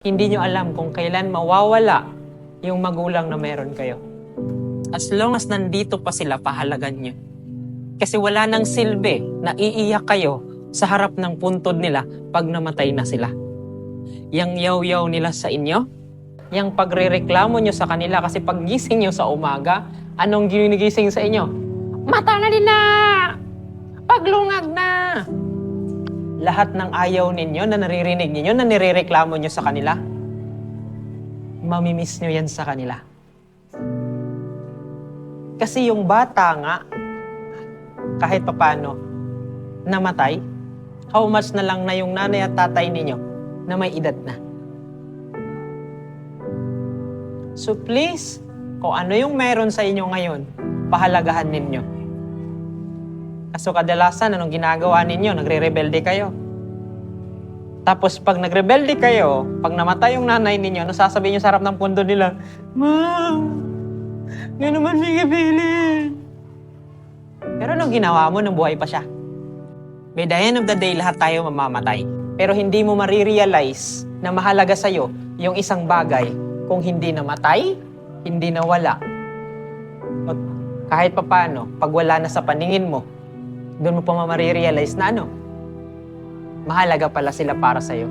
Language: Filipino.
Hindi nyo alam kung kailan mawawala yung magulang na meron kayo. As long as nandito pa sila, pahalagan nyo. Kasi wala nang silbi na iiyak kayo sa harap ng puntod nila pag namatay na sila. Yang yaw-yaw nila sa inyo, yang pagrereklamo nyo sa kanila kasi pag gising nyo sa umaga, anong ginigising sa inyo? Mata na nila! Paglungag na! Lahat ng ayaw ninyo na naririnig ninyo, na nirereklamo nyo sa kanila, mamimiss nyo yan sa kanila. Kasi yung bata nga, kahit papano, namatay, how much na lang na yung nanay at tatay ninyo na may edad na. So please, kung ano yung meron sa inyo ngayon, pahalagahan ninyo. Kaso kadalasan, anong ginagawa ninyo? Nagre-rebelde kayo. Tapos pag nagrebelde kayo, pag namatay yung nanay ninyo, ano sasabihin nyo sa harap ng pundo nila? Ma'am, nga naman bigay-bilin. Pero anong ginawa mo nung buhay pa siya? By the end of the day, lahat tayo mamamatay. Pero hindi mo marirealize na mahalaga sa'yo yung isang bagay kung hindi namatay, hindi nawala. At kahit papano, pag wala na sa paningin mo, doon mo pa marirealize na mahalaga pala sila para sa'yo.